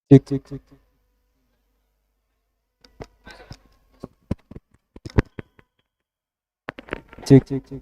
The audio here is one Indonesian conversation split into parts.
Cek cek cek cek cek cek.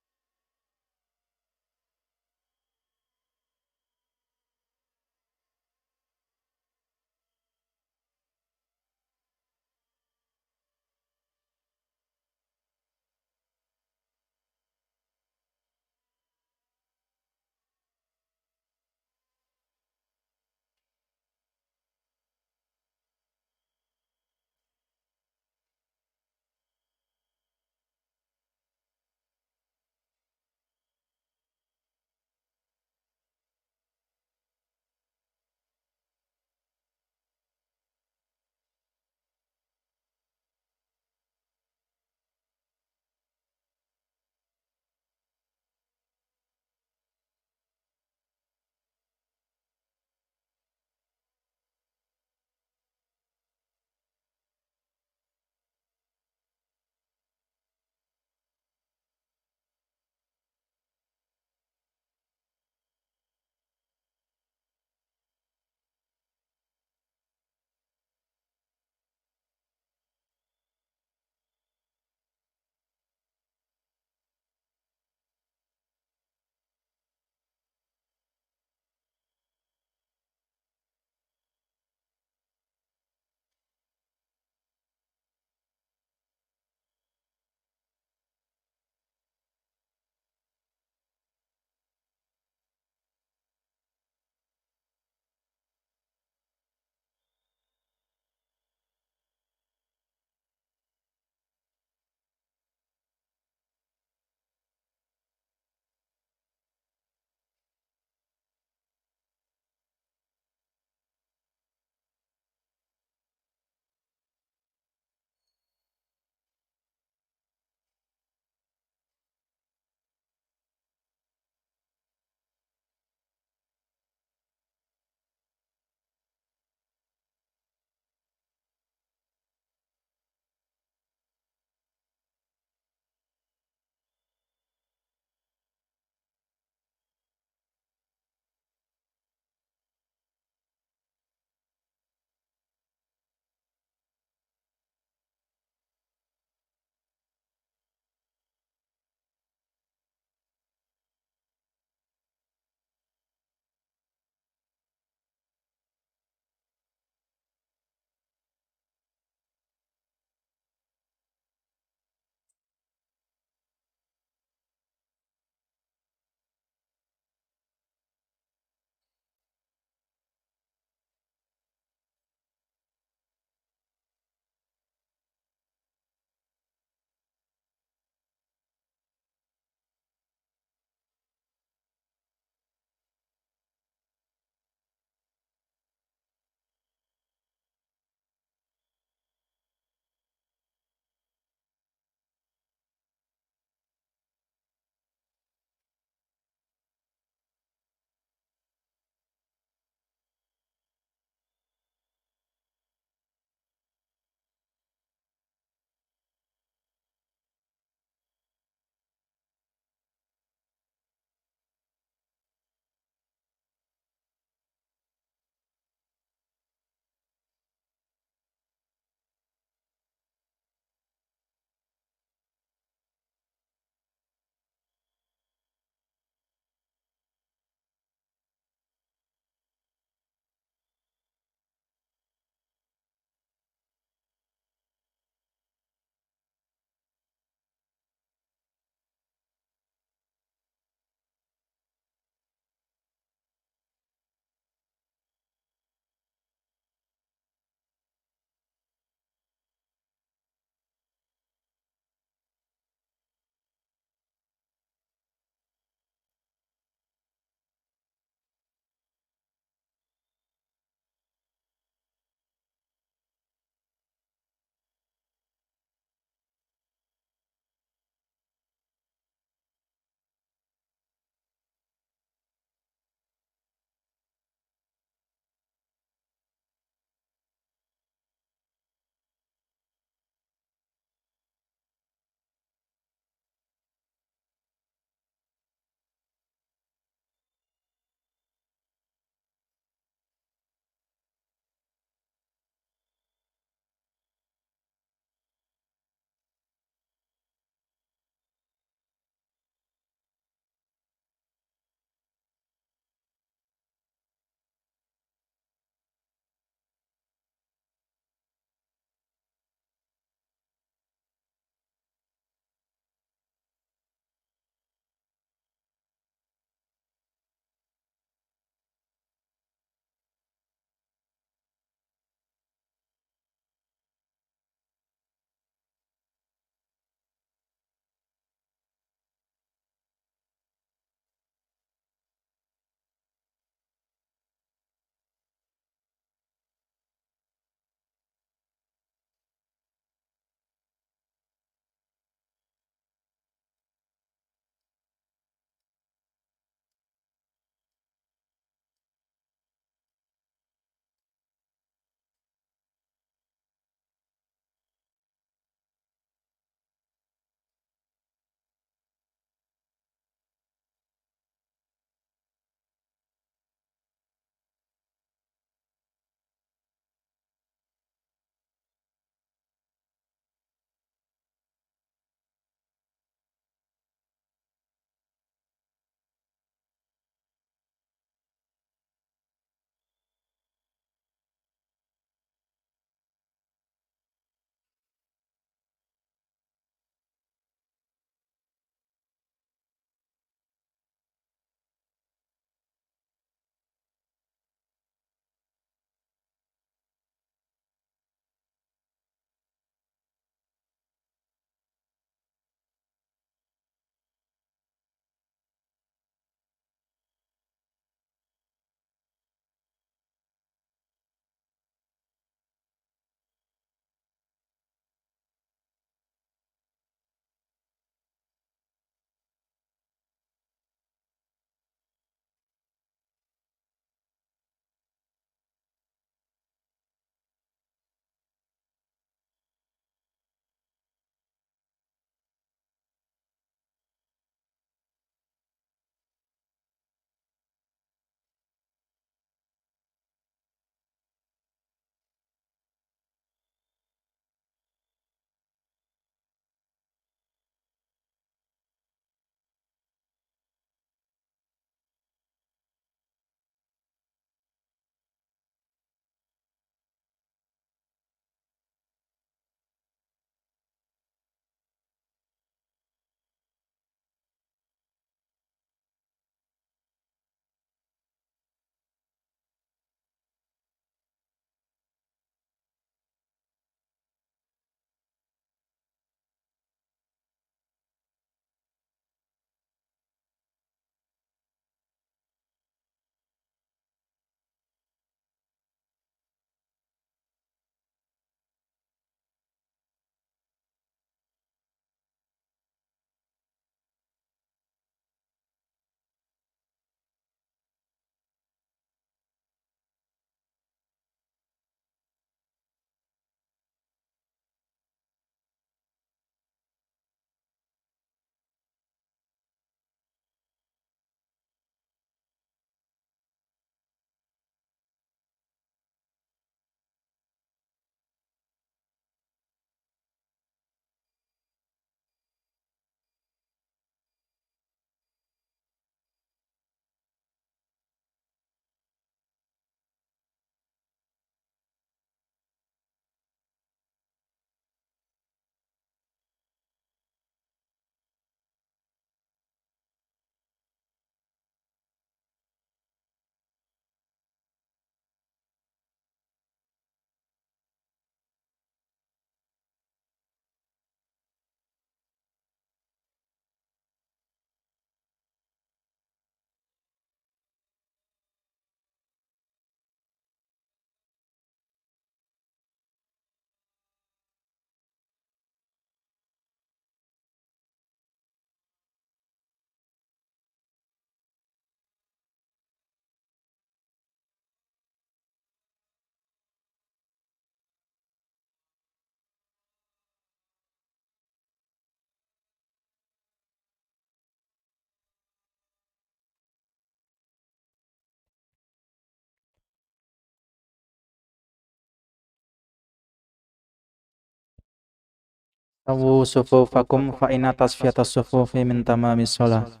Sawu sufufakum fa inna tasfiyatas sufufi min tamamis shalah.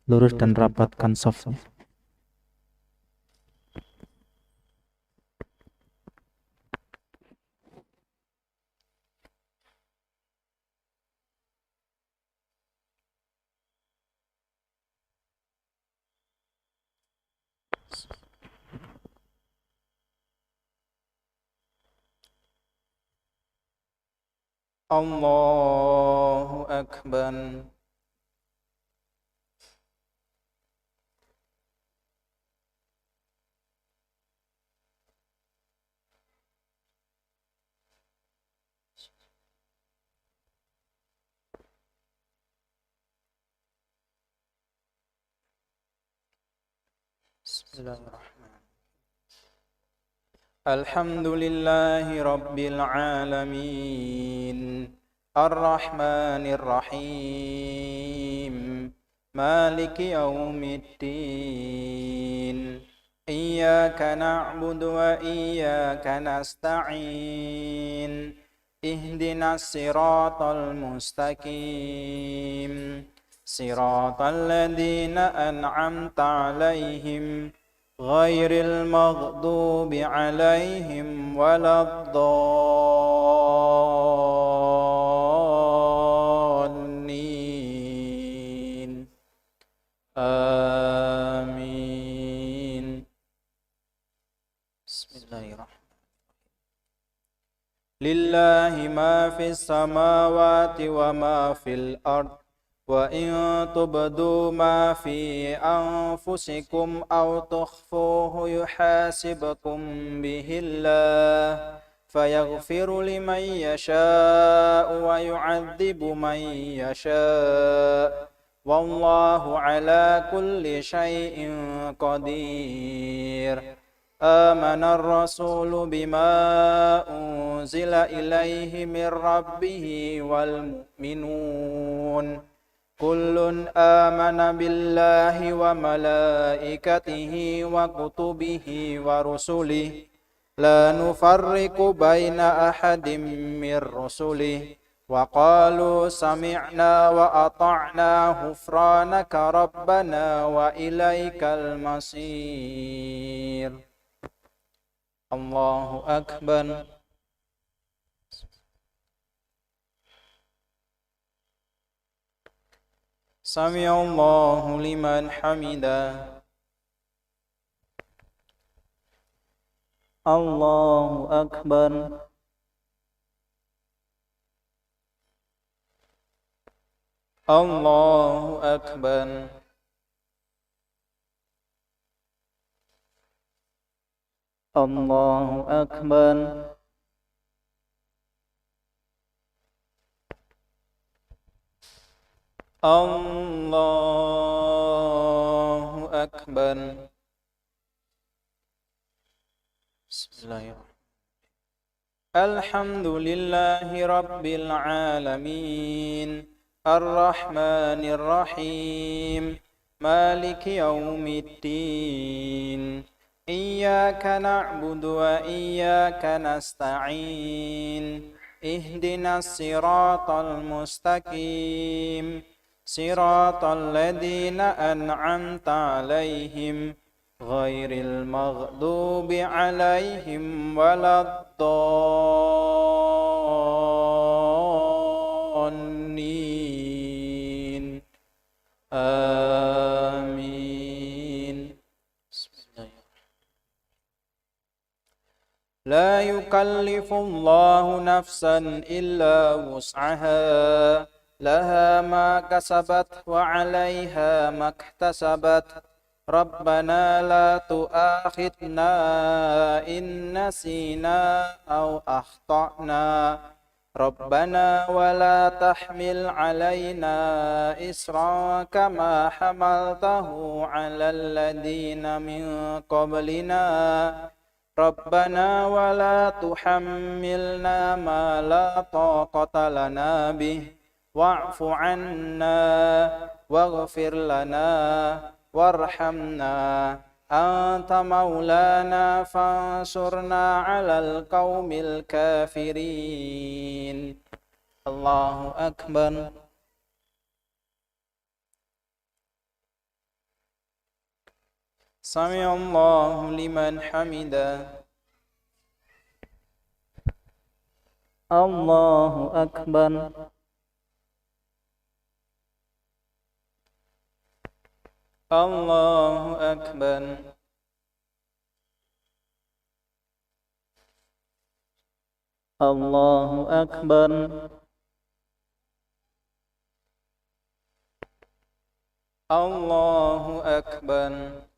Lurus dan rapatkan shafnya. Allahu akbar. Bismillahirrahmanirrahim. Alhamdulillahi rabbil alamin. Ar-Rahmanir Rahim. Maliki yaumiddin. Iyyaka na'budu wa iyyaka nasta'in. Ihdinas siratal mustaqim. Siratal ladzina an'amta 'alaihim ghairil maghdubi 'alaihim waladdallin. Amin. Bismillahirrahmanirrahim. Lillahi ma fis samawati wa ma fil ard. Wa in tubdu ma fi anfusikum aw tukhfuhu yuhasibkum bihillah fayaghfiru liman yasha'u wa yu'adzibu man yasha' wallahu ala kulli syai'in qadir. Amana ar-rasulu bima unzila ilaihi min rabbih wal mu'minun kullun amana billahi wa malaikatihi wa kutubihi wa rusulihi la nufarriqu baina ahadim mir rusulihi wa qalu sami'na wa ata'na ghufranaka rabbana wa ilaikal masir. Allahu akbar. Sami'allahu liman hamidah. Allahu akbar. Allahu akbar. Allahu akbar. Allahu akbar. Bismillahirrahmanirrahim. Alhamdulillahi rabbil alamin. Ar-Rahmanir Rahim. Maliki yaumiddin. Iyyaka na'budu wa iyyaka nasta'in. Ihdinas siratal mustaqim. Siratal ladzina an'amta 'alaihim ghairil maghdubi 'alaihim waladdallin. Amin. La yukallifullahu nafsan illa wus'aha. Laha ma kasabat wa 'alaiha maktasabat. Rabbana la tu'akhidna in nasina aw akhtana. Rabbana wa la tahmil 'alaina isran kama hamaltahu 'alal ladzina min qablina. Rabbana wa la tuhammilna ma la taqata lana bih. Wa'fu 'anna waghfir lana warhamna anta maulana fansurna 'alal qaumil kafirin. Allahu Akbar. Sami'allahu liman hamidah. Allahu Akbar. Allahu Akbar. Allahu Akbar. Allahu Akbar.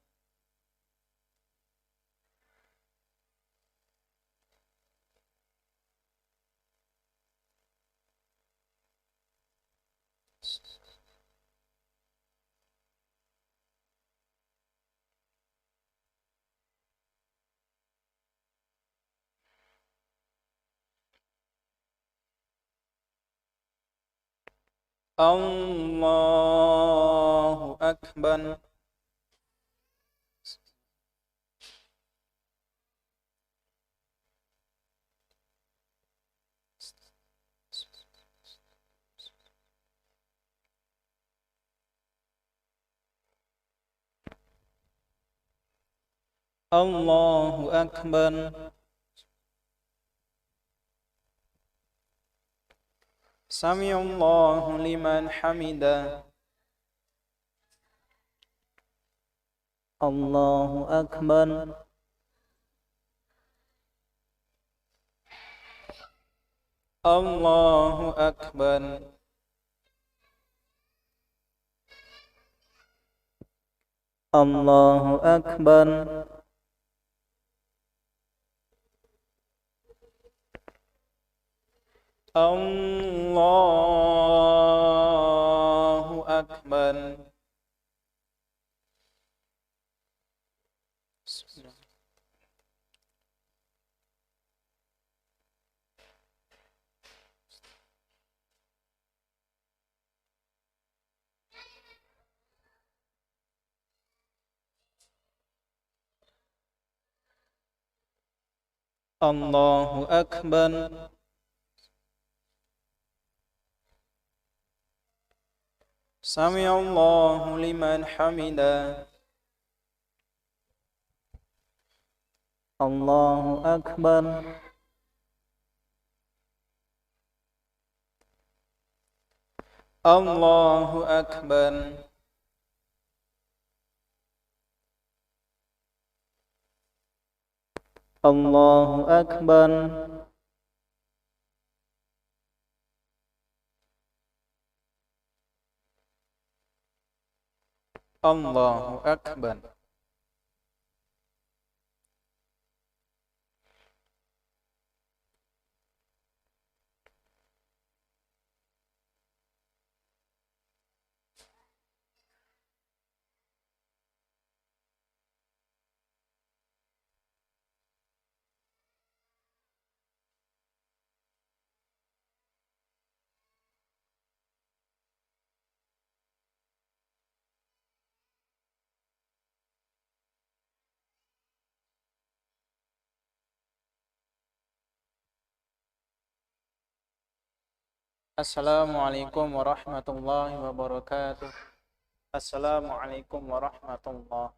Allahu Akbar. Allahu Akbar. Sami'allahu liman hamidah. Allahu Akbar. Allahu Akbar. Allahu Akbar. Allahu Akbar. Allahu Akbar. Sami'allahu liman hamidah. Allahu Akbar. Allahu Akbar. Allahu Akbar. Allahu Akbar. Assalamualaikum warahmatullahi wabarakatuh. Assalamualaikum warahmatullahi.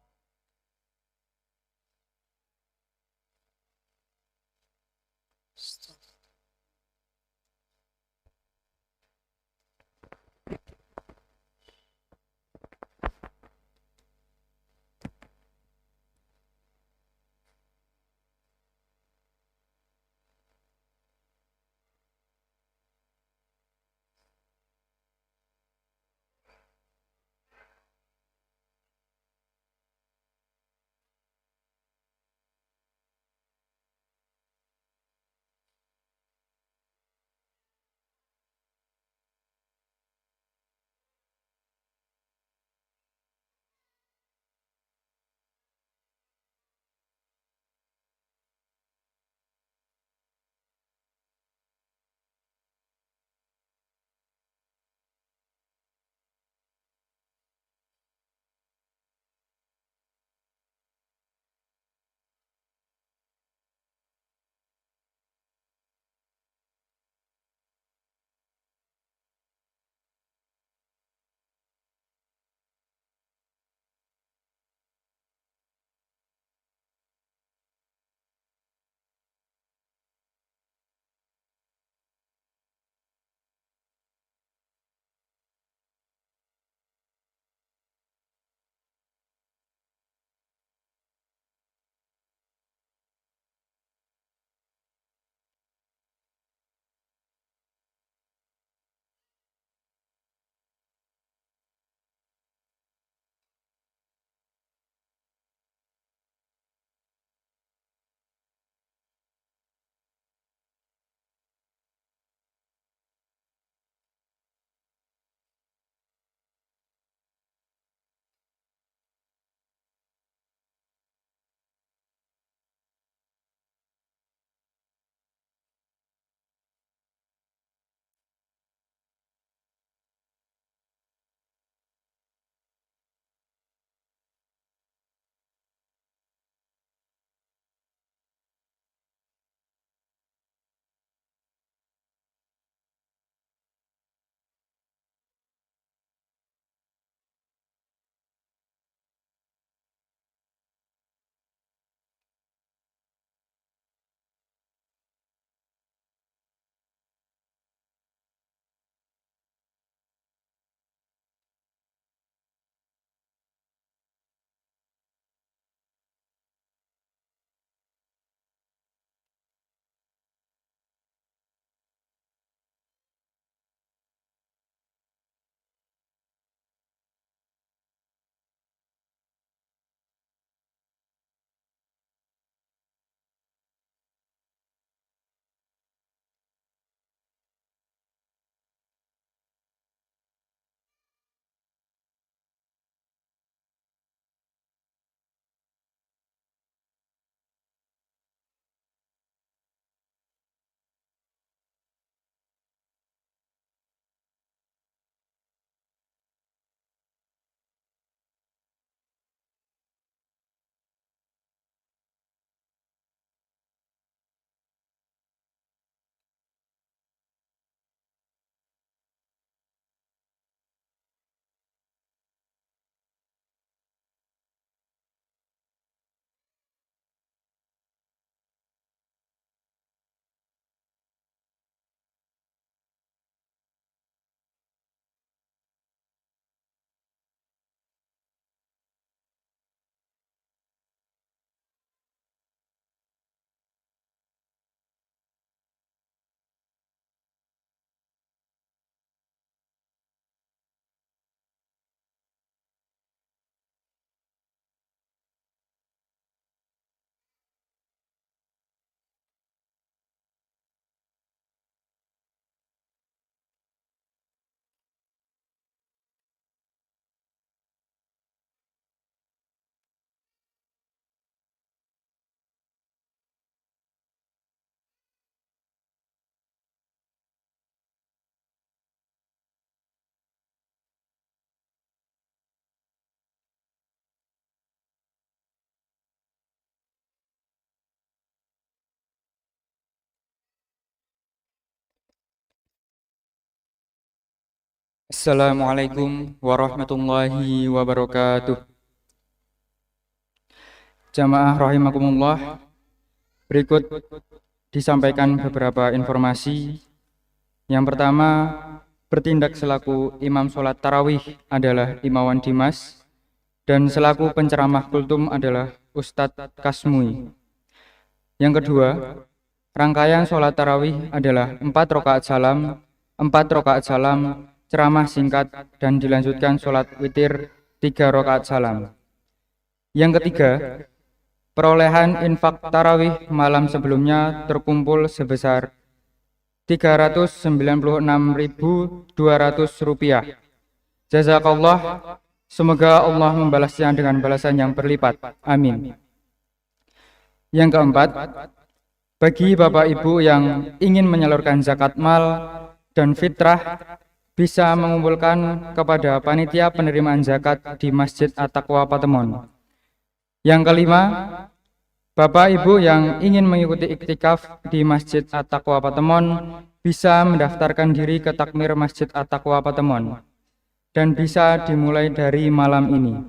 Assalamualaikum warahmatullahi wabarakatuh. Jamaah rahimakumullah, berikut disampaikan beberapa informasi. Yang pertama, bertindak selaku imam sholat tarawih adalah Imawan Dimas, dan selaku penceramah kultum adalah Ustadz Kasmui. Yang kedua, rangkaian sholat tarawih adalah 4 rakaat salam, ceramah singkat, dan dilanjutkan sholat witir 3 rakaat salam. Yang ketiga, perolehan infak tarawih malam sebelumnya terkumpul sebesar Rp396.200. Jazakallah, semoga Allah membalasnya dengan balasan yang berlipat. Amin. Yang keempat, bagi Bapak Ibu yang ingin menyalurkan zakat mal dan fitrah, bisa mengumpulkan kepada panitia penerimaan zakat di Masjid At-Taqwa Patemon. Yang kelima, Bapak Ibu yang ingin mengikuti iktikaf di Masjid At-Taqwa Patemon bisa mendaftarkan diri ke takmir Masjid At-Taqwa Patemon dan bisa dimulai dari malam ini.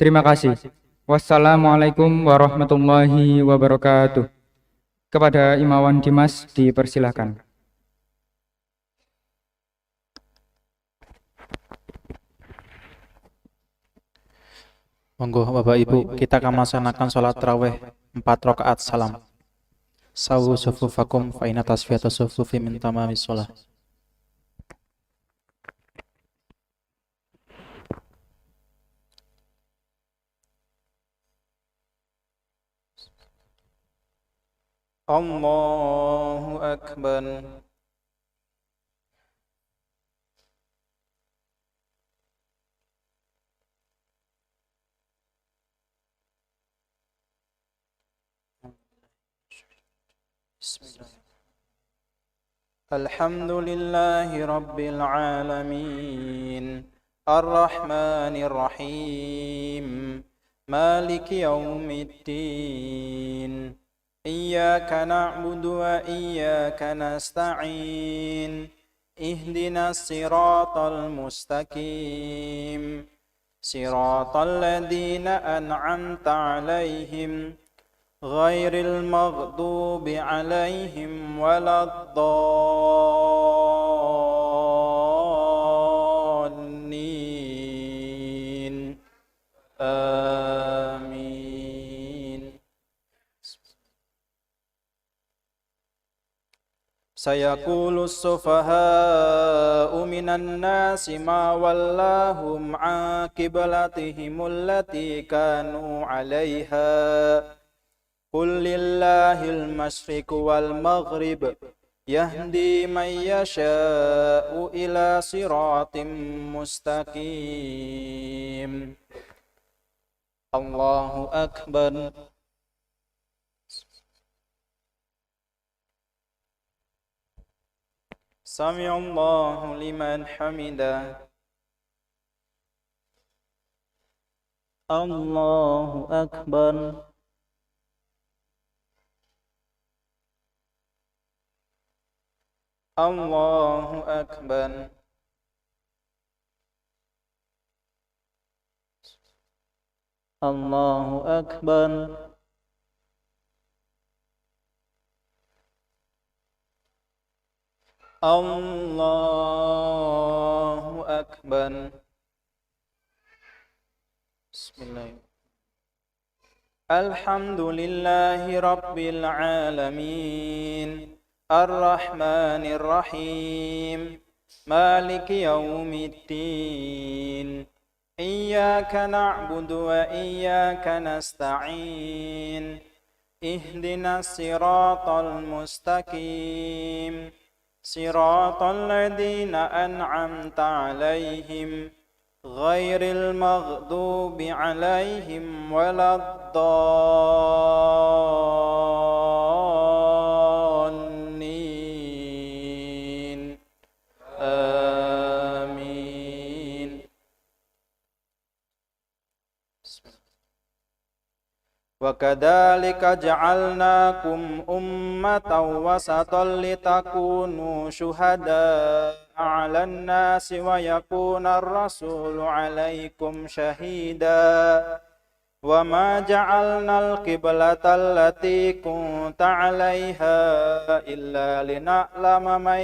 Terima kasih. Wassalamualaikum warahmatullahi wabarakatuh. Kepada Imawan Dimas dipersilakan. Monggo Bapak Ibu, kita akan melaksanakan sholat tarawih 4 rakaat salam. Sawu sufufakum fa inna tasfiyatas sufufi min tamamis shalah. Allahu Akbar. Alhamdulillahi Rabbil Alamin Ar-Rahmanir Rahim Maliki Yawmiddin Iyyaka na'budu wa iyyaka nasta'in Ihdinas siratal mustaqim Siratal ladzina an'amta 'alaihim ghairil maghdubi 'alaihim waladdallin. Amin. Sayaqulu as-sufaha'u minan nasi ma wallahum 'an qiblatihim allati kanu 'alaiha. Qul lillahil masyriqu wal maghrib yahdi man yasha'u ila siratim mustaqim. Allahu Akbar. Sami'allahu liman hamidah. Allahu Akbar. Allahu Akbar. Allahu Akbar. Allahu Akbar. Bismillahirrahmanirrahim. Alhamdulillahi Rabbil Alamin Ar-Rahmanir Rahim Maliki Yawmiddin Iyyaka na'budu wa iyyaka nasta'in Ihdinas siratal mustaqim Siratal ladzina an'amta 'alaihim ghairil maghdubi 'alaihim waladdallin. Amin. وكذلك جعلناكم أمة وسطا لتكونوا شهداء على الناس ويكون الرسول عليكم شهيدا وما جعلنا القبلة التي كنت عليها إلا لنعلم من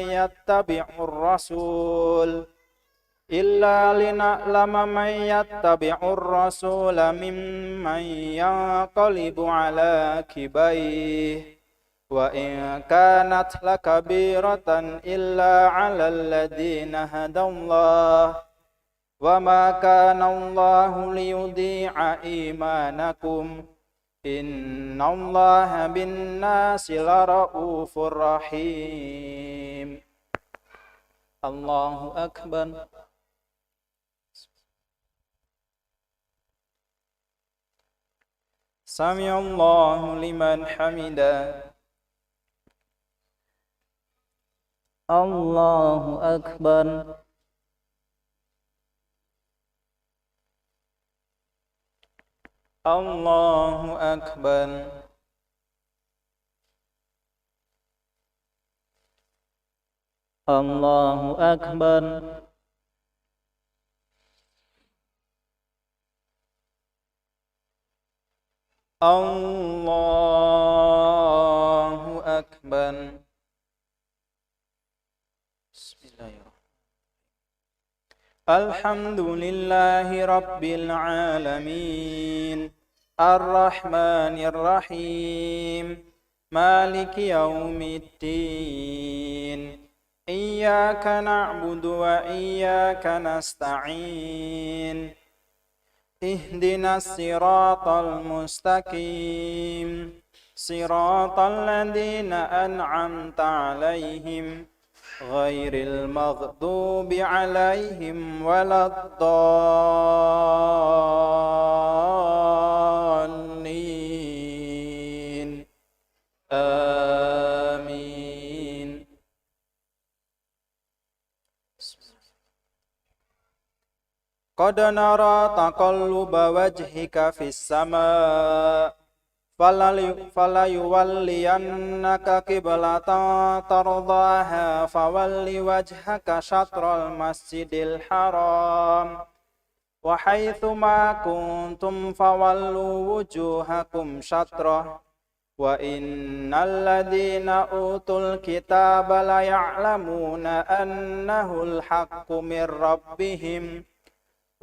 يتبع الرسول ممن ينقلب على عقبيه وإن كانت لكبيرة إلا على الذين هدى الله وما كان الله ليضيع إيمانكم إن الله بالناس لرؤوف رحيم الله أكبر سمع الله لمن حمده الله أكبر الله أكبر الله أكبر الله أكبر بسم الله الحمد لله رب العالمين الرحمن الرحيم مالك يوم الدين إياك نعبد وإياك نستعين اهدنا الصراط المستقيم صراط الذين أنعمت عليهم غير المغضوب عليهم ولا الضالين آمين قد نرى تقلب وجهك في السماء فليولينك قبلة ترضاها فول وجهك شطر المسجد الحرام وحيث ما كنتم فولوا وجوهكم شطره وإن الذين أوتوا الكتاب ليعلمون أنه الحق من ربهم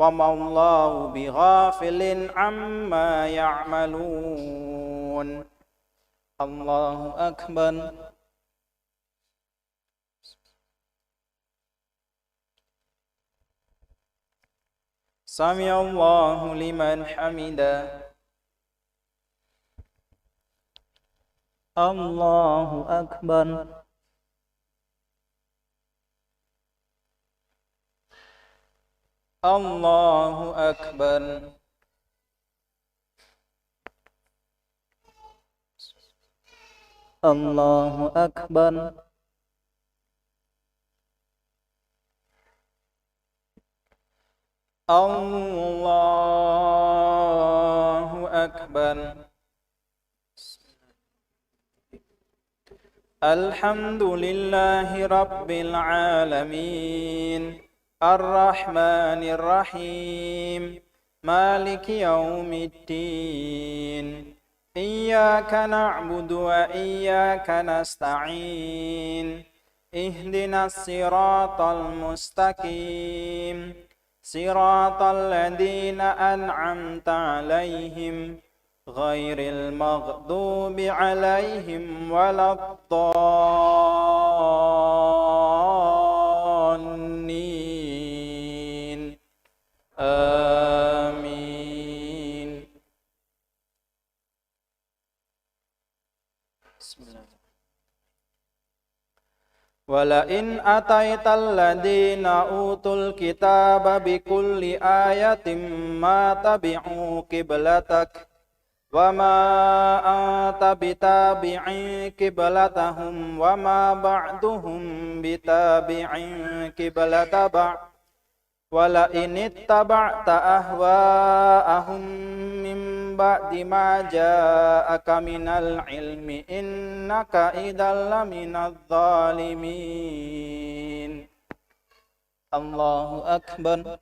وما الله بغافل عما يعملون الله أكبر سمع الله لمن حمده الله أكبر الله أكبر الله أكبر الله أكبر الحمد لله رب العالمين الرحمن الرحيم مالك يوم الدين إياك نعبد وإياك نستعين اهدنا الصراط المستقيم صراط الذين أنعمت عليهم غير المغضوب عليهم ولا الضالين آمين بسم الله ولئن أتيت الذين أوتوا الكتاب بكل آية ما تبعوا قبلتك وما أنت بتابع قبلتهم وما بعضهم بتابع قبلة بعض ولئن اتبعت أهواءهم من بعد ما جاءك من العلم إنك إذا لمن الظالمين. الله أكبر.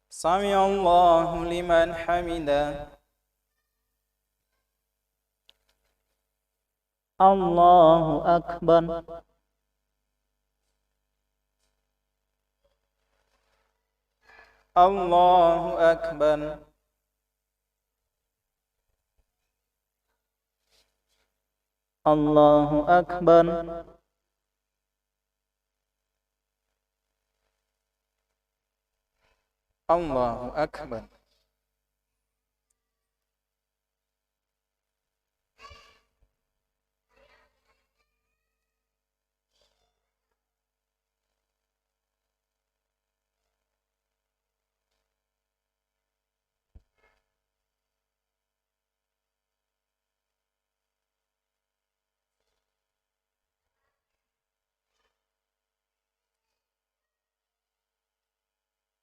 سمع الله لمن حمده. الله أكبر. الله أكبر. الله أكبر. الله أكبر.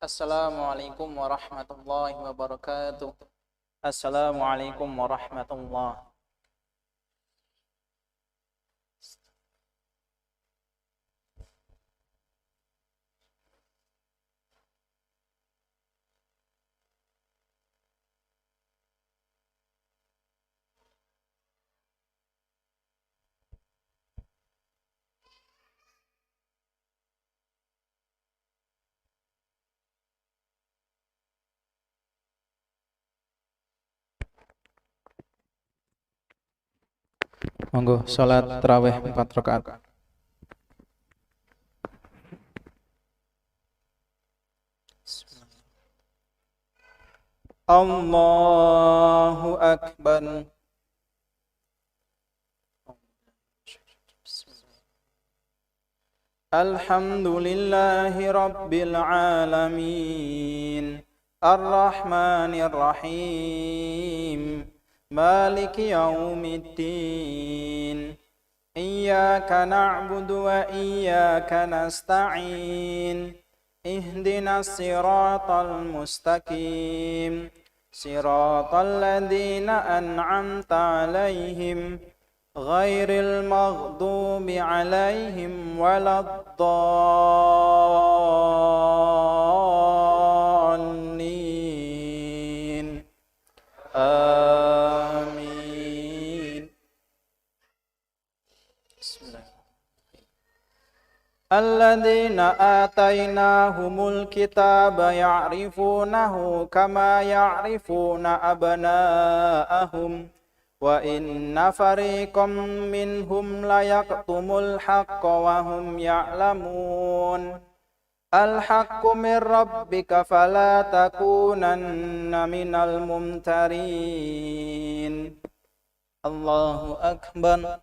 Assalamualaikum warahmatullahi wabarakatuh. Assalamualaikum warahmatullahi. Monggo salat tarawih 4 rakaat. Allahu Akbar. Alhamdulillahi Rabbil Alamin. Ar-Rahmanir Rahim. مالك يوم الدين. إياك نعبد وإياك نستعين. اهدنا الصراط المستقيم. صراط الذين أنعمت عليهم غير المغضوب عليهم ولا الضالين. الذين آتيناهم الكتاب يعرفونه كما يعرفون أبناءهم وإن فريقا منهم ليكتمون الحق وهم يعلمون. الحق من ربك فلا تكونن من الممترين. الله أكبر.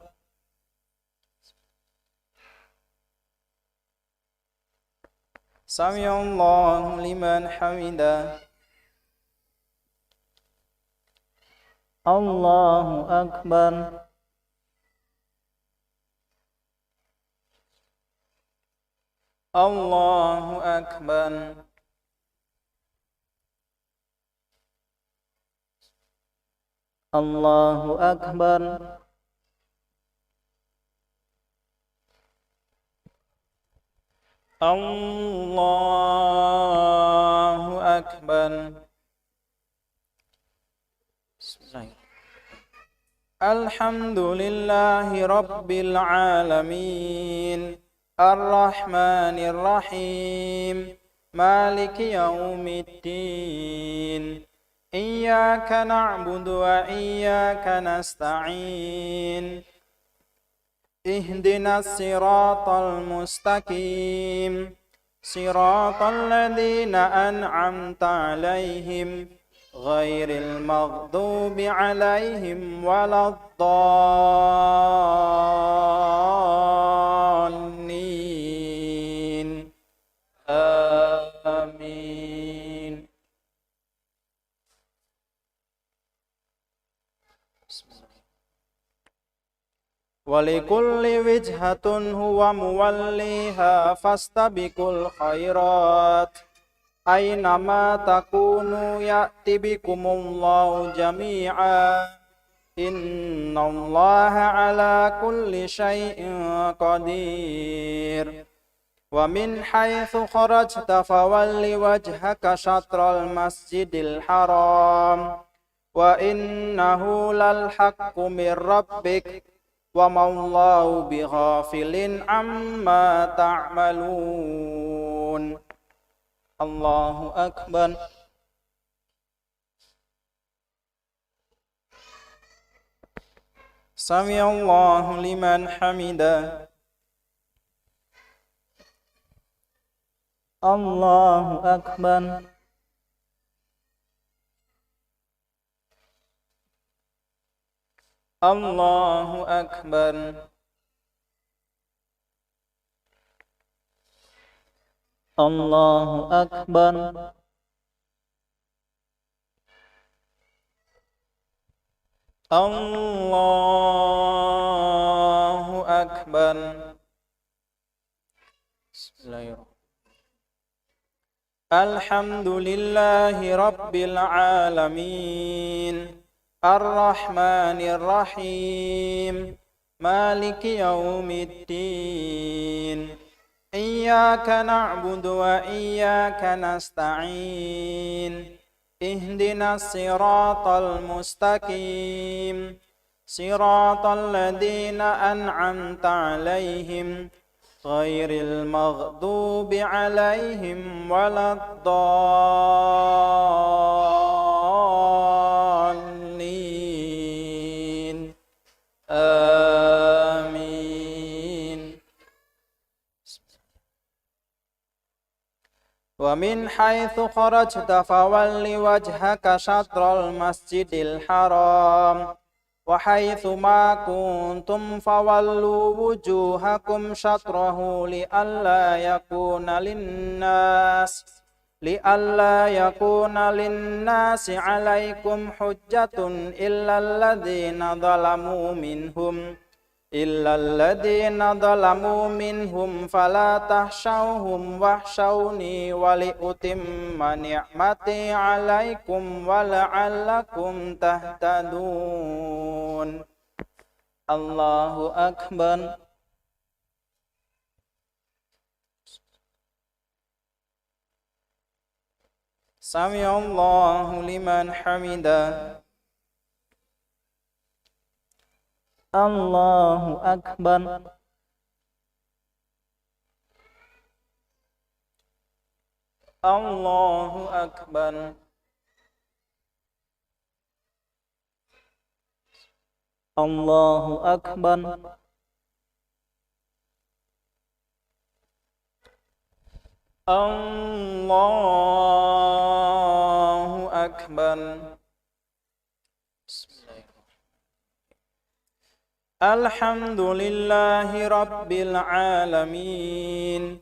سمع الله لمن حمده. الله أكبر. الله أكبر. الله أكبر. الله أكبر. الحمد لله رب العالمين. الرحمن الرحيم. مالك يوم الدين. إياك نعبد وإياك نستعين. اهدنا الصراط المستقيم. صراط الذين أنعمت عليهم غير المغضوب عليهم ولا الضالين. آمين. ولكل وجهة هو موليها فاستبقوا الخيرات أينما تكونوا يأتي بكم الله جميعا إن الله على كل شيء قدير ومن حيث خرجت فول وجهك شطر المسجد الحرام وإنه للحق من ربك وما الله بغافل عما تعملون الله أكبر سمع الله لمن حمده الله أكبر الله أكبر الله أكبر الله أكبر بسم الله الرحمن الحمد لله رب العالمين الرحمن الرحيم مالك يوم الدين إياك نعبد وإياك نستعين اهدنا الصراط المستقيم صراط الذين أنعمت عليهم غير المغضوب عليهم ولا الضالين آمين ومن حيث خرجت فول وجهك شطر المسجد الحرام وحيث ما كنتم فولوا وجوهكم شطره لئلا يكون للناس عليكم حجة إلا الذين ظلموا منهم فلا تخشوهم واخشوني ولأتم نعمتي عليكم ولعلكم تهتدون الله أكبر سمع الله لمن حمده الله أكبر الله أكبر الله أكبر الله أكبر بسم الله الحمد لله رب العالمين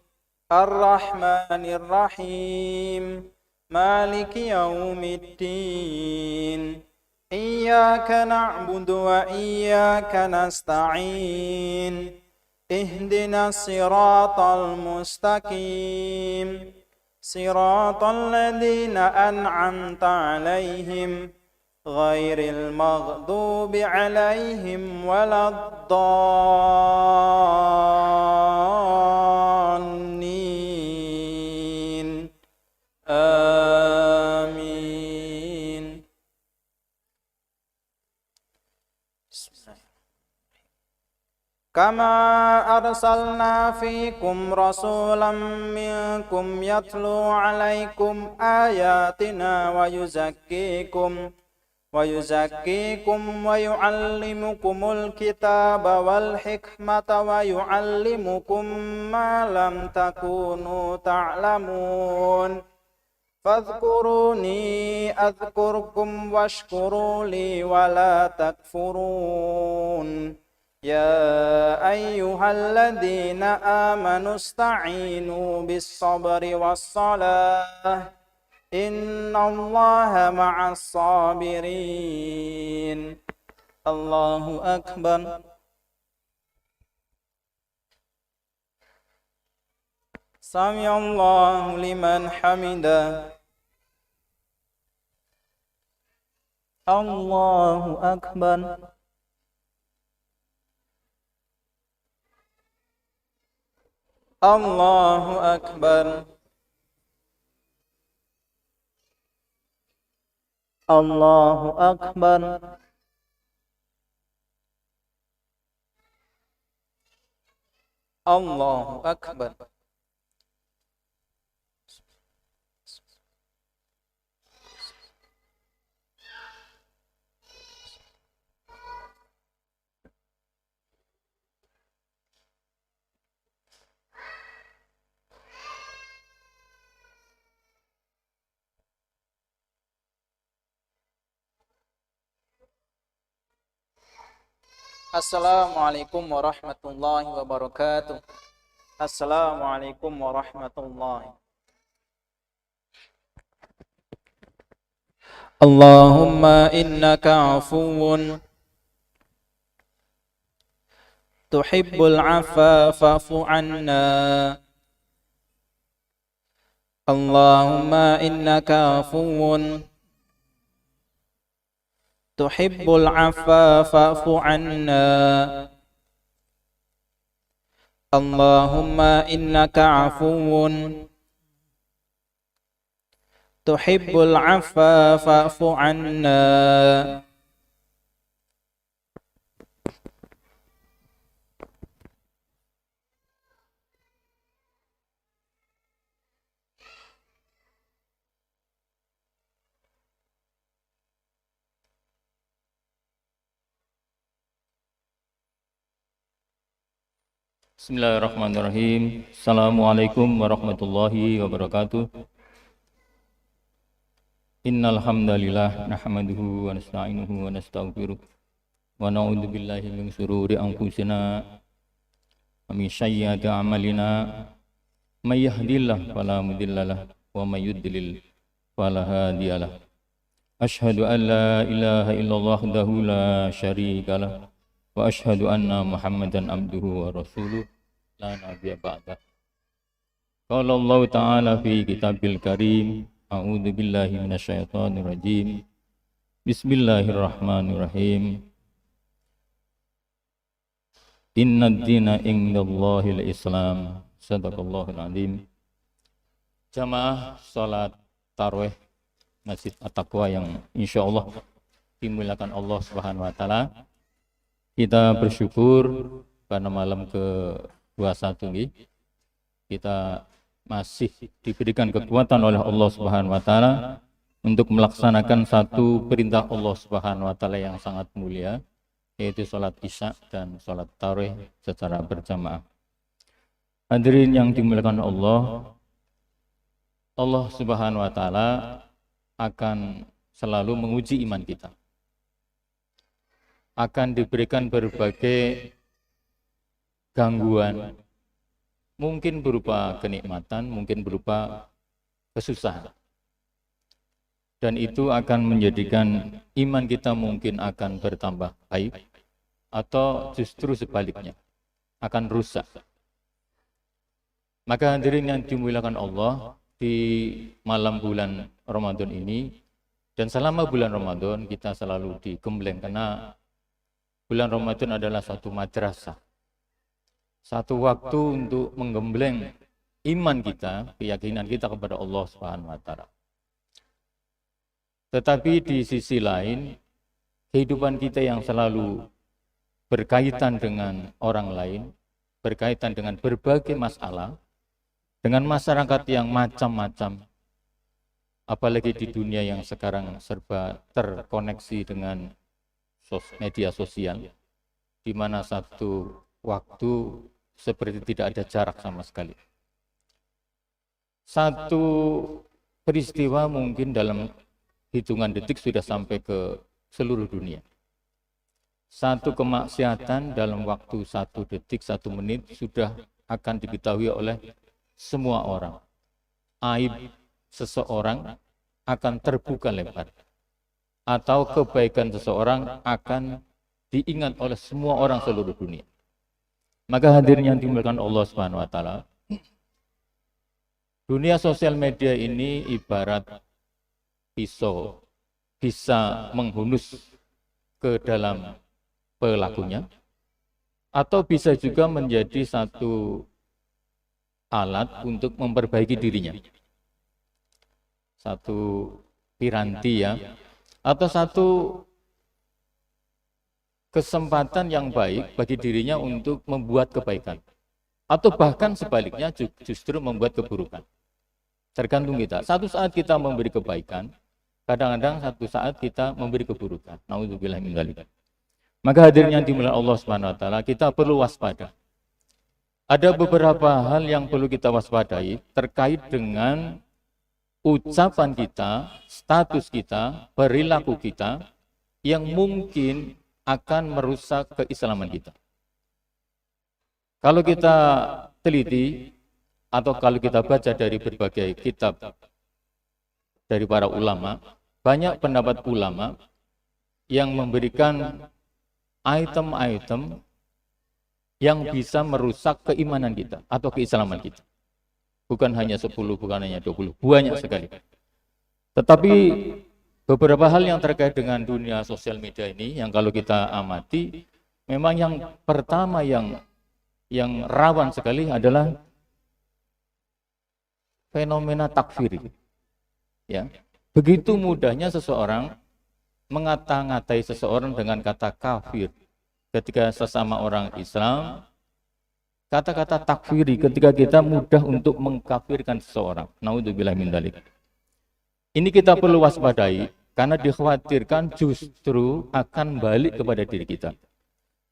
الرحمن الرحيم مالك يوم الدين إياك نعبد وإياك نستعين اهدنا الصراط المستقيم صراط الذين أنعمت عليهم غير المغضوب عليهم ولا الضالين آمين كما أرسلنا فيكم رسولا منكم يتلو عليكم آياتنا ويزكيكم ويعلمكم الكتاب والحكمة ويعلمكم ما لم تكونوا تعلمون فاذكروني أذكركم واشكروا لي ولا تكفرون يا أيها الذين آمنوا استعينوا بالصبر والصلاة إن الله مع الصابرين الله أكبر سمع الله لمن حمده الله أكبر الله أكبر الله أكبر الله أكبر Assalamualaikum warahmatullahi wabarakatuh. Assalamualaikum warahmatullahi. Allahumma innaka afuwun tuhibbul afwa fa'fu anna. Allahumma innaka afuwun tuhibbul afwa fa'fu anna. Allahumma innaka afuwun tuhibbul afwa fa'fu anna. Bismillahirrahmanirrahim. Assalamualaikum warahmatullahi wabarakatuh. Innal hamdalillah nahmaduhu wa nasta'inuhu wa nastaghfiruh wa na'udzu billahi min shururi anfusina wa min sayyiati a'malina may yahdihillahu fala mudhillalah wa may yudlil fala hadiyalah. Asyhadu an la ilaha illallah wahdahu la syarikalah wa asyhadu anna Muhammadan abduhu wa rasuluh la nabiyya ba'dah. Qala Allah Ta'ala fi kitabil karim, a'udzu billahi minasyaitonir rajim. Bismillahirrahmanirrahim. Innad dina indallahil Islam. Shadaqallahul azim. Jamaah salat tarawih Masjid At-Taqwa yang insyaallah dimuliakan Allah Subhanahu wa taala. Kita bersyukur pada malam ke-21 ini kita masih diberikan kekuatan oleh Allah Subhanahu wa taala untuk melaksanakan satu perintah Allah Subhanahu wa taala yang sangat mulia, yaitu salat Isya dan salat tarawih secara berjamaah. Hadirin yang dimuliakan Allah, Allah Subhanahu wa taala akan selalu menguji iman kita. Akan diberikan berbagai gangguan, mungkin berupa kenikmatan, mungkin berupa kesusahan. Dan itu akan menjadikan iman kita mungkin akan bertambah baik, atau justru sebaliknya, akan rusak. Maka hadirin yang dimuliakan Allah, di malam bulan Ramadan ini, dan selama bulan Ramadan kita selalu digembleng, karena bulan Ramadan adalah suatu madrasah, satu waktu untuk menggembleng iman kita, keyakinan kita kepada Allah Subhanahu wa taala. Tetapi di sisi lain, kehidupan kita yang selalu berkaitan dengan orang lain, berkaitan dengan berbagai masalah, dengan masyarakat yang macam-macam, apalagi di dunia yang sekarang serba terkoneksi dengan media sosial, di mana satu waktu seperti tidak ada jarak sama sekali. Satu peristiwa mungkin dalam hitungan detik sudah sampai ke seluruh dunia. Satu kemaksiatan dalam waktu 1 detik, 1 menit sudah akan diketahui oleh semua orang. Aib seseorang akan terbuka lebar, atau kebaikan seseorang akan diingat oleh semua orang seluruh dunia. Maka hadirin yang dimuliakan Allah Subhanahu wa taala, Dunia sosial media ini ibarat pisau, bisa menghunus ke dalam pelakunya, atau bisa juga menjadi satu alat untuk memperbaiki dirinya. Satu piranti ya, atau satu kesempatan yang baik bagi dirinya untuk membuat kebaikan. Atau bahkan sebaliknya justru membuat keburukan. Tergantung kita. Satu saat kita memberi kebaikan, kadang-kadang satu saat kita memberi keburukan. Nauzubillah min dzalik. Maka hadirnya dimulai Allah Subhanahu wa taala, kita perlu waspada. Ada beberapa hal yang perlu kita waspadai terkait dengan ucapan kita, status kita, perilaku kita yang mungkin akan merusak keislaman kita. Kalau kita teliti atau kalau kita baca dari berbagai kitab dari para ulama, banyak pendapat ulama yang memberikan item-item yang bisa merusak keimanan kita atau keislaman kita. Bukan hanya 10, bukan hanya 20, banyak sekali. Tetapi beberapa hal yang terkait dengan dunia sosial media ini, yang kalau kita amati, memang yang pertama yang rawan sekali adalah fenomena takfiri. Ya. Begitu mudahnya seseorang mengata-ngatai seseorang dengan kata kafir. Ketika sesama orang Islam, kata-kata takfiri ketika kita mudah untuk mengkafirkan seseorang. Naudzubillah min dzalik. Ini kita perlu waspadai karena dikhawatirkan justru akan balik kepada diri kita.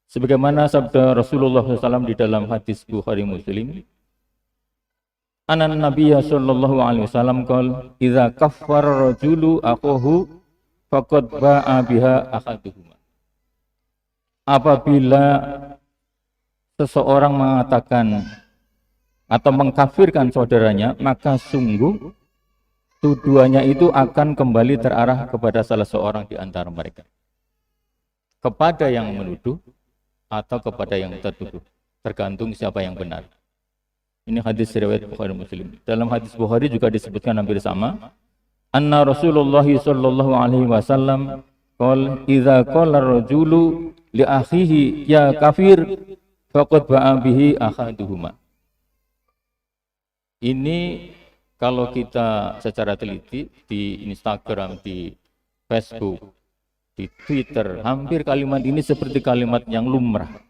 Sebagaimana sabda Rasulullah SAW di dalam hadis Bukhari Muslim, Anan Nabiya sallallahu alaihi wasallam qol, "Idza kaffara rajulu akhuhu faqad ba'a biha ahaduhuma." Apabila seseorang mengatakan atau mengkafirkan saudaranya, maka sungguh tuduhannya itu akan kembali terarah kepada salah seorang di antara mereka. Kepada yang menuduh atau kepada yang tertuduh, tergantung siapa yang benar. Ini hadis riwayat Bukhari Muslim. Dalam hadis Bukhari juga disebutkan hampir sama. Anna Rasulullah sallallahu alaihi wasallam qol idza qala ar-rajulu li akhihi ya kafir faqad ba'a bihi ahaduhuma. Ini kalau kita secara teliti di Instagram, di Facebook, di Twitter, hampir kalimat ini seperti kalimat yang lumrah.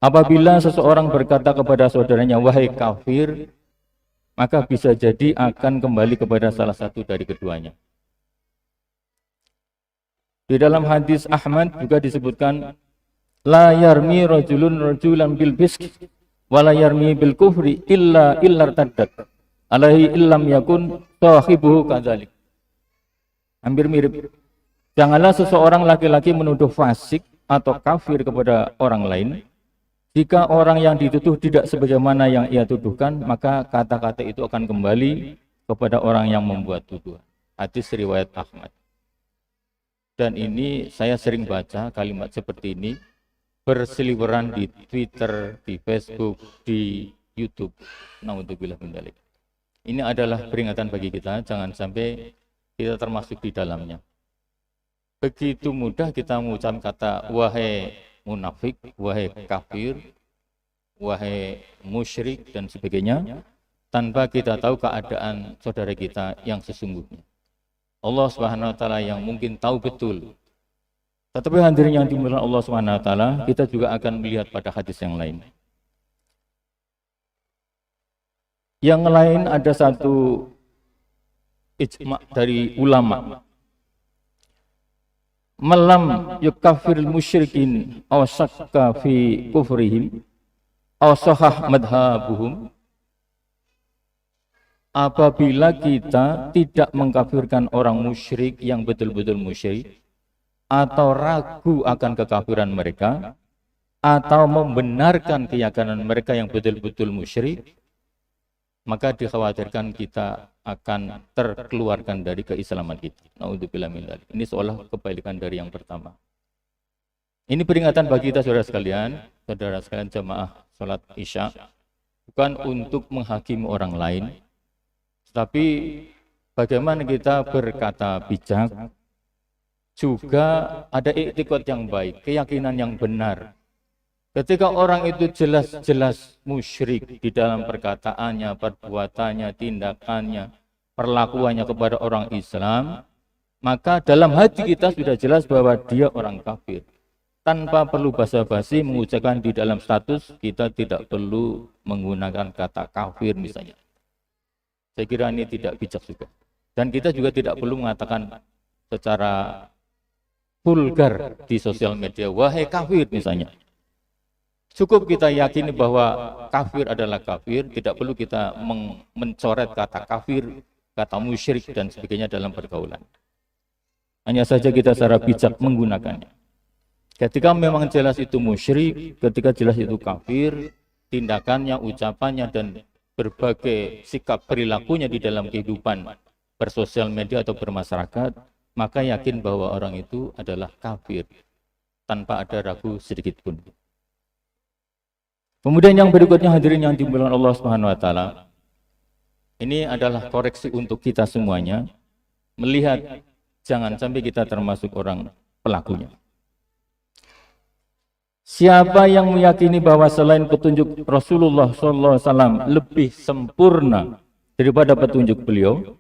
Apabila seseorang berkata kepada saudaranya, wahai kafir, maka bisa jadi akan kembali kepada salah satu dari keduanya. Di dalam hadis Ahmad juga disebutkan, la yarmi rajulun rajulan bil fisk wa la yarmi bil kufri illa taddat alaihi illam yakun sahibuhu kadzalik. Hampir mirip. Janganlah seseorang laki-laki menuduh fasik atau kafir kepada orang lain. Jika orang yang dituduh tidak sebagaimana yang ia tuduhkan, maka kata-kata itu akan kembali kepada orang yang membuat tuduhan. Hadis riwayat Ahmad. Dan ini saya sering baca kalimat seperti ini berseliweran di Twitter, di Facebook, di YouTube. Naudzubillah min dzalik. Ini adalah peringatan bagi kita, jangan sampai kita termasuk di dalamnya. Begitu mudah kita mengucapkan kata wahai munafik, wahai kafir, wahai musyrik dan sebagainya, tanpa kita tahu keadaan saudara kita yang sesungguhnya. Allah Subhanahu wa taala yang mungkin tahu betul. Tetapi hadirin yang dimuliakan Allah Subhanahu wa taala, kita juga akan melihat pada hadis yang lain. Yang lain ada satu ijma dari ulama. Malam yukafiril musyrikin aw syakka fi kufrihim aw sahah madhabuhum. Apabila kita tidak mengkafirkan orang musyrik yang betul-betul musyrik, atau ragu akan kekafiran mereka, atau membenarkan keyakinan mereka yang betul-betul musyrik, maka dikhawatirkan kita akan terkeluarkan dari keislaman kita. Naudzubillah min dzalik. Ini seolah kebalikan dari yang pertama. Ini peringatan bagi kita saudara sekalian jamaah salat Isya, bukan untuk menghakimi orang lain, Tapi bagaimana kita berkata bijak, juga ada iktikad yang baik, keyakinan yang benar. Ketika orang itu jelas-jelas musyrik di dalam perkataannya, perbuatannya, tindakannya, perlakuannya kepada orang Islam, maka dalam hati kita sudah jelas bahwa dia orang kafir. Tanpa perlu basa-basi mengucapkan di dalam status, kita tidak perlu menggunakan kata kafir misalnya. Saya kira ini tidak bijak juga. Dan kita juga tidak perlu mengatakan secara vulgar di sosial media, wahai kafir misalnya. Cukup kita yakini bahwa kafir adalah kafir, tidak perlu kita mencoret kata kafir, kata musyrik dan sebagainya dalam pergaulan. Hanya saja kita secara bijak menggunakannya. Ketika memang jelas itu musyrik, ketika jelas itu kafir, tindakannya, ucapannya dan berbagai sikap perilakunya di dalam kehidupan bersosial media atau bermasyarakat, maka yakin bahwa orang itu adalah kafir tanpa ada ragu sedikit pun. Kemudian yang berikutnya hadirin yang dimuliakan Allah Subhanahu wa taala. Ini adalah koreksi untuk kita semuanya, melihat jangan sampai kita termasuk orang pelakunya. Siapa yang meyakini bahwa selain petunjuk Rasulullah SAW lebih sempurna daripada petunjuk beliau,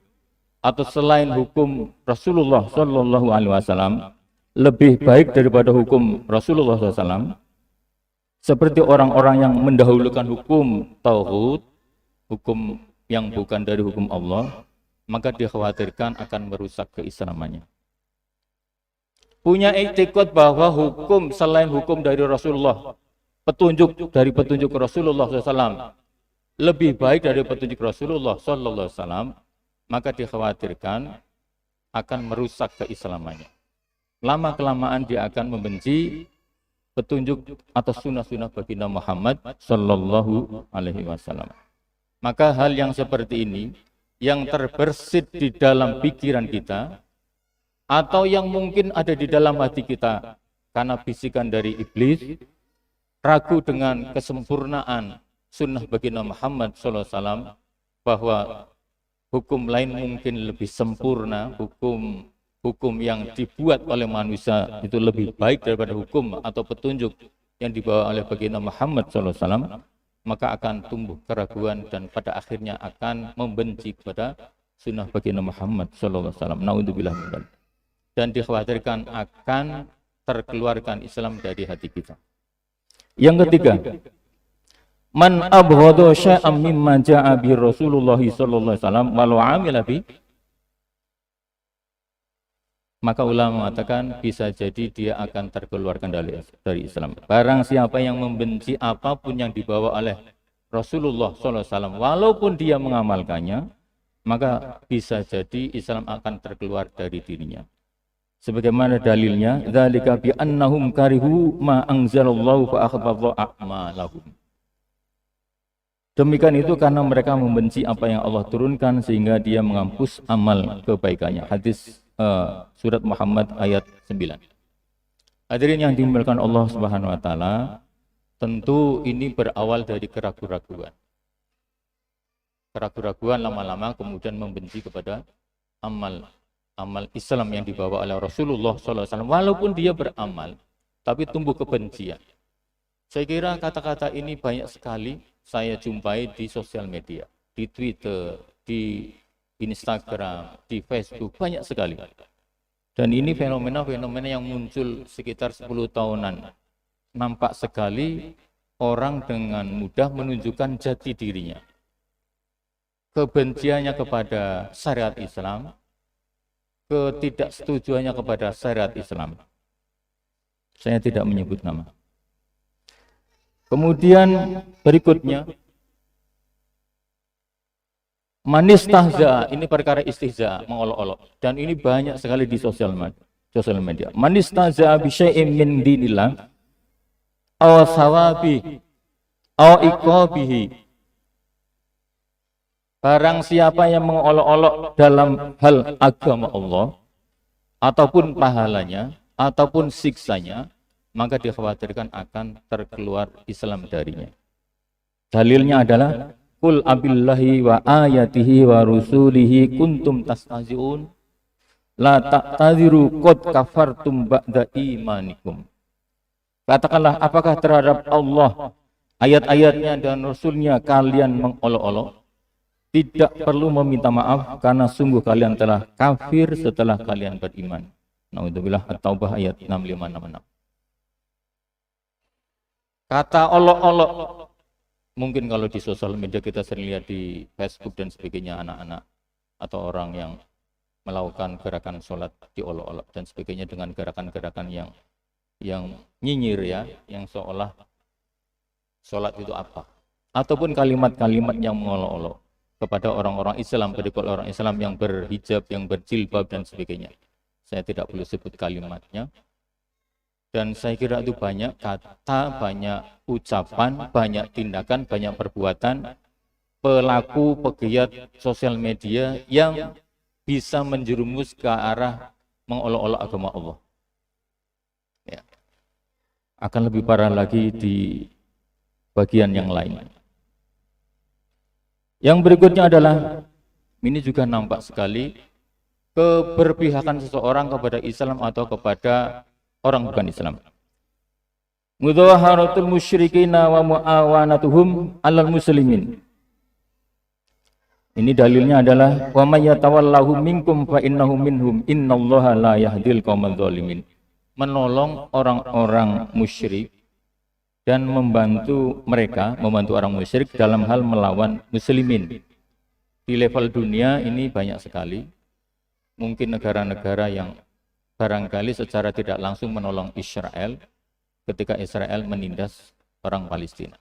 atau selain hukum Rasulullah SAW lebih baik daripada hukum Rasulullah SAW, seperti orang-orang yang mendahulukan hukum tauhid, hukum yang bukan dari hukum Allah, maka dikhawatirkan akan merusak keislamannya. Punya iktikad bahwa hukum selain hukum dari Rasulullah, petunjuk dari petunjuk Rasulullah SAW lebih baik dari petunjuk Rasulullah SAW, maka dikhawatirkan akan merusak keislamannya. Lama-kelamaan dia akan membenci petunjuk atau sunnah-sunnah baginda Muhammad Sallallahu Alaihi Wasallam. Maka hal yang seperti ini yang terbersit di dalam pikiran kita atau yang mungkin ada di dalam hati kita karena bisikan dari iblis, ragu dengan kesempurnaan sunnah baginda Muhammad Sallallahu Alaihi Wasallam, bahwa hukum lain mungkin lebih sempurna, hukum yang dibuat oleh manusia itu lebih baik daripada hukum atau petunjuk yang dibawa oleh baginda Muhammad SAW, maka akan tumbuh keraguan dan pada akhirnya akan membenci kepada sunnah baginda Muhammad SAW. Naudzubillah min dzalik. Dan dikhawatirkan akan terkeluarkan Islam dari hati kita. Yang ketiga, man abghadha syai'an mimma ja'a bi Rasulullah sallallahu alaihi wasallam walau amila bi, maka ulama mengatakan bisa jadi dia akan terkeluarkan dari Islam. Barang siapa yang membenci apapun yang dibawa oleh Rasulullah SAW, walaupun dia mengamalkannya, maka bisa jadi Islam akan terkeluar dari dirinya. Sebagaimana dalilnya, dzalika bi annahum karihu ma anzalallahu fa akhbadha a'malahum. Demikian itu karena mereka membenci apa yang Allah turunkan sehingga dia menghapus amal kebaikannya. Hadis surat Muhammad ayat 9. Hadirin yang dimuliakan Allah Subhanahu wa taala, tentu ini berawal dari keraguan-raguan. Keraguan-raguan lama-lama kemudian membenci kepada amal Islam yang dibawa oleh Rasulullah SAW. Walaupun dia beramal, tapi tumbuh kebencian. Saya kira kata-kata ini banyak sekali saya jumpai di sosial media, di Twitter, di Instagram, di Facebook, banyak sekali. Dan ini fenomena-fenomena yang muncul sekitar 10 tahunan. Nampak sekali orang dengan mudah menunjukkan jati dirinya. Kebenciannya kepada syariat Islam, ketidaksetujuannya kepada syariat Islam. Saya tidak menyebut nama. Kemudian berikutnya, manistahza, ini perkara istihza, mengolok-olok, dan ini banyak sekali di sosial media. Manistahza bi syai'in min dinillah aw sawabi aw iqabihi. Barang siapa yang mengolok-olok dalam hal agama Allah ataupun pahalanya ataupun siksanya, maka dikhawatirkan akan terkeluar Islam darinya. Dalilnya adalah Qul abillahi wa ayatihi wa rusulihi kuntum tastahzi'un la ta'tadiru qad kafartum ba'da imanikum. Katakanlah, apakah terhadap Allah, ayat-ayatnya dan Rasulnya kalian mengolok-olok? Tidak perlu meminta maaf karena sungguh kalian telah kafir setelah kalian beriman. Naudzubillah, At-Taubah ayat 6566. Kata olok-olok, mungkin kalau di sosial media kita sering lihat di Facebook dan sebagainya, anak-anak atau orang yang melakukan gerakan sholat diolok-olok dan sebagainya dengan gerakan-gerakan yang nyinyir ya, yang seolah sholat itu apa, ataupun kalimat-kalimat yang mengolok-olok kepada orang-orang Islam, kepada orang Islam yang berhijab, yang berjilbab dan sebagainya. Saya tidak perlu sebut kalimatnya. Dan saya kira itu banyak kata, banyak ucapan, banyak tindakan, banyak perbuatan pelaku pegiat sosial media yang bisa menjerumus ke arah mengolok-olok agama Allah. Ya. Akan lebih parah lagi di bagian yang lain. Yang berikutnya adalah, ini juga nampak sekali keberpihakan seseorang kepada Islam atau kepada orang bukan Islam. Mudhaharatul musyrikina wa muawanatuhum 'alal muslimin. Ini dalilnya adalah wa may yatawallahu minkum fa innahu minhum innallaha la yahdil qaumadz zalimin. Menolong orang-orang musyrik dan membantu mereka, membantu orang musyrik dalam hal melawan muslimin. Di level dunia ini banyak sekali. Mungkin negara-negara yang barangkali secara tidak langsung menolong Israel ketika Israel menindas orang Palestina.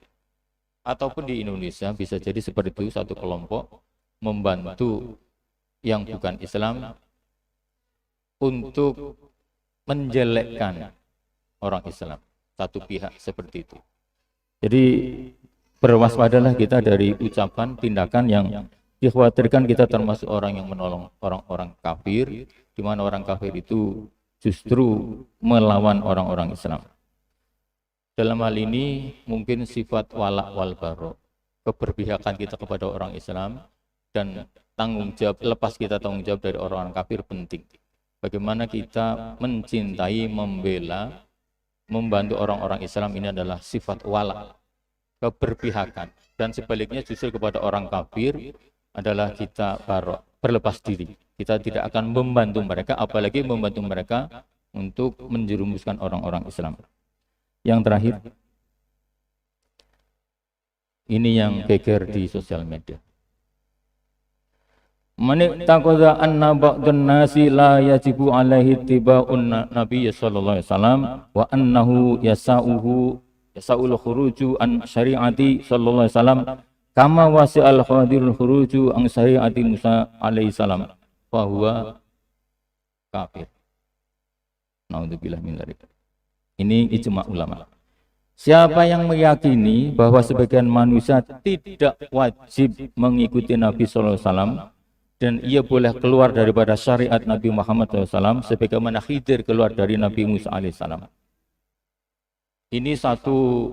Ataupun di Indonesia bisa jadi seperti itu, satu kelompok membantu yang bukan Islam untuk menjelekkan orang Islam. Satu pihak seperti itu. Jadi berwaspadalah kita dari ucapan, tindakan yang dikhawatirkan kita termasuk orang yang menolong orang-orang kafir, di mana orang kafir itu justru melawan orang-orang Islam. Dalam hal ini mungkin sifat wala wal bara, keberpihakan kita kepada orang Islam dan tanggung jawab, lepas kita tanggung jawab dari orang-orang kafir penting. Bagaimana kita mencintai, membela, membantu orang-orang Islam, ini adalah sifat wala, keberpihakan. Dan sebaliknya justru kepada orang kafir adalah kita berlepas diri. Kita tidak akan membantu mereka, apalagi membantu mereka untuk menjerumuskan orang-orang Islam. Yang terakhir, ini yang geger di sosial media. Man taqadha anna ba'dun nasi la yajibu alaihi tiba'un nabiy sallallahu alaihi wasallam wa annahu yasa'ul khuruju an syari'ati sallallahu alaihi wasallam kama wasi'al khadirul khuruju an syari'ati Musa alaihi salam fa huwa kafir. Naudzubillah min dzalik. Ini ijma' ulama. Siapa yang meyakini bahwa sebagian manusia tidak wajib mengikuti Nabi sallallahu alaihi wasallam dan ia boleh keluar daripada syariat Nabi Muhammad SAW sebagaimana Khidir keluar dari Nabi Musa alaihissalam. Ini satu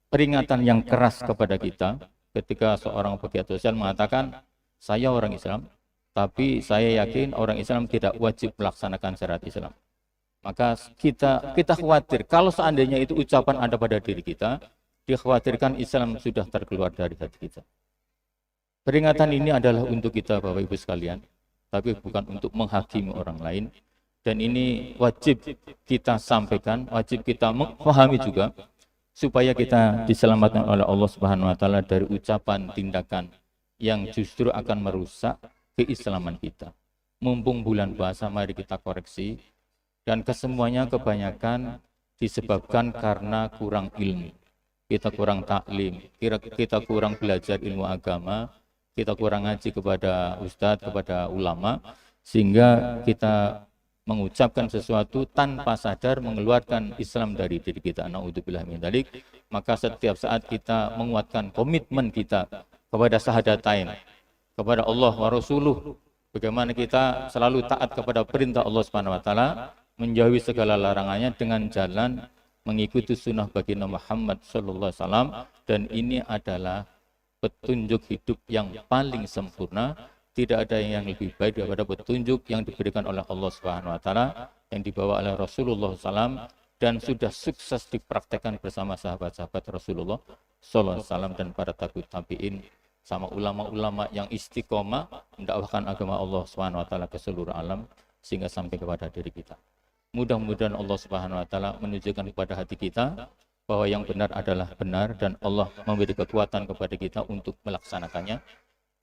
peringatan yang keras kepada kita ketika seorang pegiat sosial mengatakan, saya orang Islam, tapi saya yakin orang Islam tidak wajib melaksanakan syariat Islam. Maka kita khawatir kalau seandainya itu ucapan ada pada diri kita, dikhawatirkan Islam sudah terkeluar dari hati kita. Peringatan ini adalah untuk kita Bapak Ibu sekalian, tapi bukan untuk menghakimi orang lain. Dan ini wajib kita sampaikan, wajib kita memahami juga, supaya kita diselamatkan oleh Allah Subhanahu wa Ta'ala dari ucapan, tindakan yang justru akan merusak keislaman kita. Mumpung bulan puasa, mari kita koreksi. Dan kesemuanya kebanyakan disebabkan karena kurang ilmu. Kita kurang taklim, kita kurang belajar ilmu agama, kita kurang ngaji kepada ustadz, kepada ulama, sehingga kita mengucapkan sesuatu tanpa sadar mengeluarkan Islam dari diri kita. Na'udzubillah min dzalik. Maka setiap saat kita menguatkan komitmen kita kepada syahadatain, kepada Allah wa Rasuluh, bagaimana kita selalu taat kepada perintah Allah Subhanahu wa Ta'ala, menjauhi segala larangannya dengan jalan mengikuti sunnah baginda Muhammad sallallahu alaihi wasallam. Dan ini adalah petunjuk hidup yang paling sempurna. Tidak ada yang lebih baik daripada petunjuk yang diberikan oleh Allah Subhanahu wa taala, yang dibawa oleh Rasulullah SAW, dan sudah sukses dipraktekkan bersama sahabat-sahabat Rasulullah SAW dan para tabi'in, sama ulama-ulama yang istiqomah mendakwahkan agama Allah Subhanahu wa taala ke seluruh alam sehingga sampai kepada diri kita. Mudah-mudahan Allah Subhanahu wa taala menunjukkan kepada hati kita bahwa yang benar adalah benar, dan Allah memberi kekuatan kepada kita untuk melaksanakannya,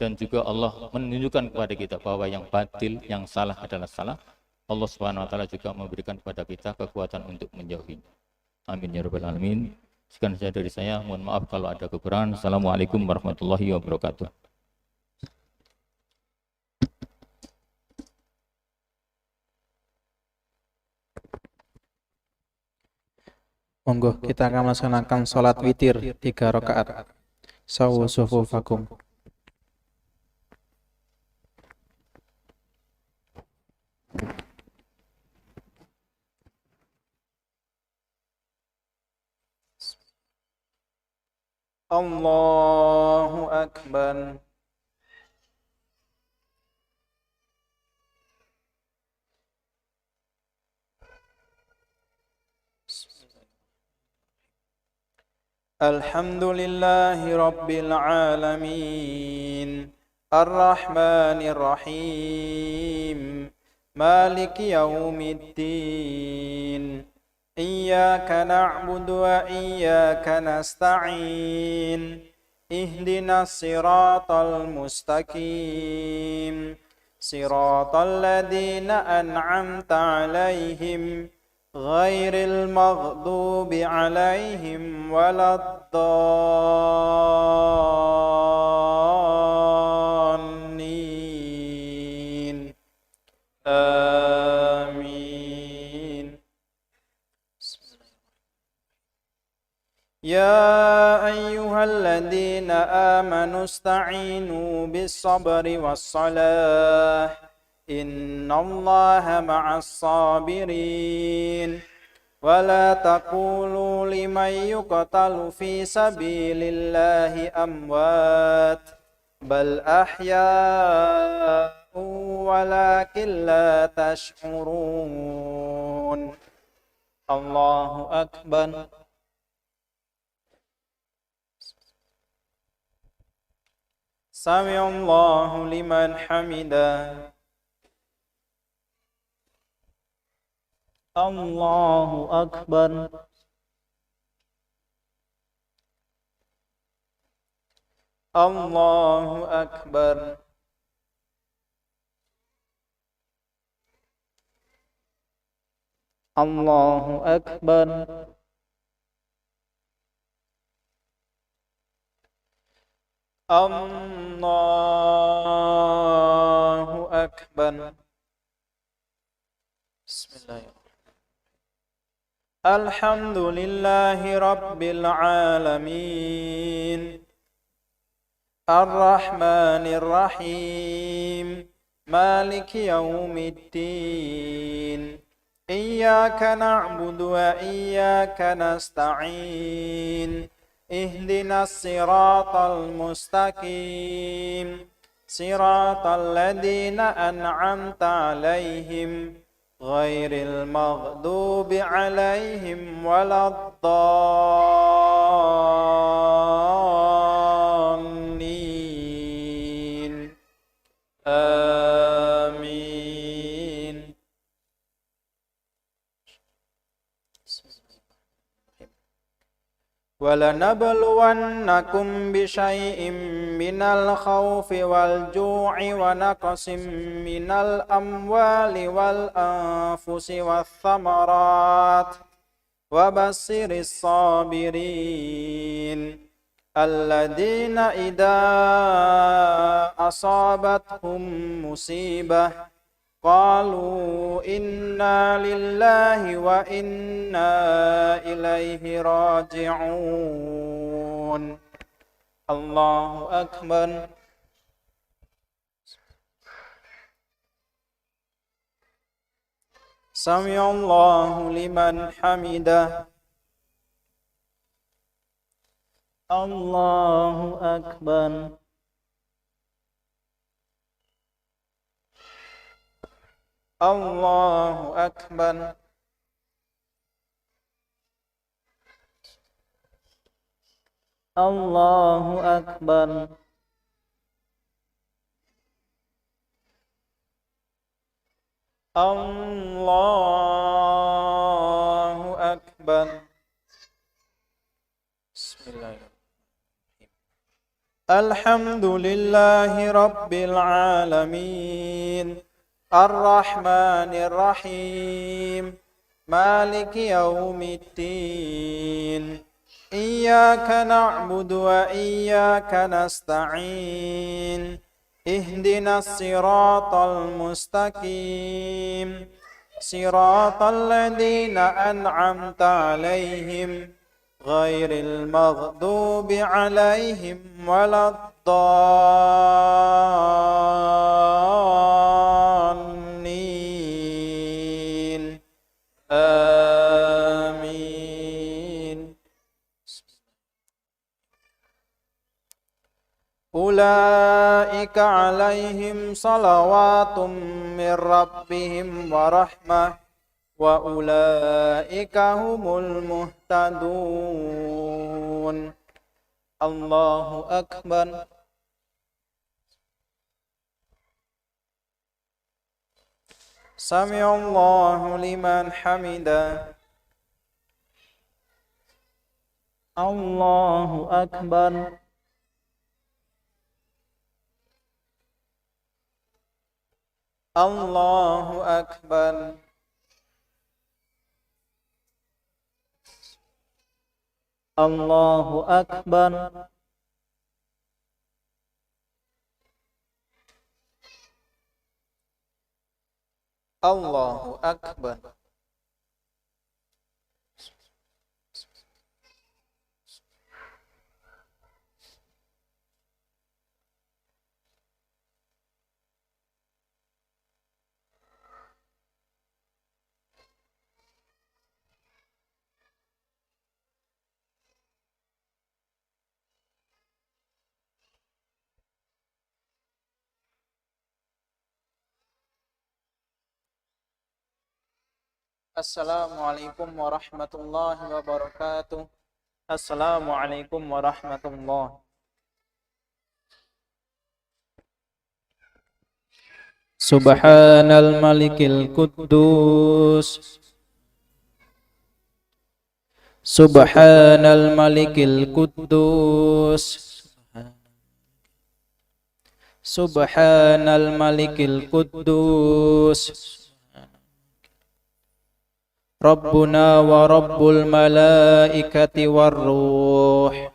dan juga Allah menunjukkan kepada kita bahwa yang batil, yang salah adalah salah. Allah Subhanahu wa taala juga memberikan kepada kita kekuatan untuk menjauhinya. Amin ya rabbal alamin. Sekian saja dari saya, mohon maaf kalau ada kekurangan. Assalamualaikum warahmatullahi wabarakatuh. Monggo kita akan melaksanakan sholat witir 3 rakaat. Sawu sufufakum. Allahu Akbar. Alhamdulillahi Rabbil Alamin, Ar-Rahmanir Rahim, Maliki Yawmiddin. Iyyaka na'budu wa iyyaka nasta'in. Ihdinas siratal mustaqim, siratal ladzina an'amta 'alaihim, ghairil maghdubi 'alaihim waladdallin. Ya ayyuhalladzina amanu ista'inu bis-sabri was-salah, innallaha ma'as sabirin. Wa la taqulu liman yuqtalu fi sabilillahi amwat, bal ahya'u walakin la tash'urun. Allahu Akbar. Sami'allahu liman hamidah. Allahu Akbar. Allahu Akbar. Allahu Akbar. Allahu Akbar. Bismillahirrahmanirrahim. Alhamdulillahi Rabbil Alamin, Ar-Rahmanir Rahim, Maliki Yawmiddin. Iyyaka na'budu wa iyyaka nasta'in. Ihdinas siratal mustaqim, siratal ladzina an'amta 'alaihim, ghairil maghdubi 'alaihim waladdallin. Amin. وَلَنَبْلُوَنَّكُمْ بِشَيْءٍ مِّنَ الْخَوْفِ وَالْجُوعِ وَنَقْصٍ مِّنَ الْأَمْوَالِ وَالْأَنفُسِ وَالثَّمَرَاتِ وَبَشِّرِ الصَّابِرِينَ الَّذِينَ إِذَا أَصَابَتْهُم مُّصِيبَةٌ قالوا إنا لله وإنا إليه راجعون. الله أكبر. سمع الله لمن حمده. الله أكبر الله أكبر الله أكبر الله أكبر بسم الله الحمد لله رب العالمين الرحمن الرحيم مالك يوم الدين إياك نعبد وإياك نستعين اهدنا الصراط المستقيم صراط الذين أنعمت عليهم غير المغضوب عليهم ولا الضالين آمين أولئك عليهم صلوات من ربهم ورحمة وأولئك هم المهتدون الله أكبر سمع الله لمن حمده الله أكبر الله أكبر الله أكبر الله أكبر Assalamualaikum warahmatullahi wabarakatuh. Assalamualaikum warahmatullahi. Subhanal Malikil Quddus Subhanal Malikil Quddus Subhanal Malikil Quddus Rabbuna wa Rabbul Malaikati war Ruh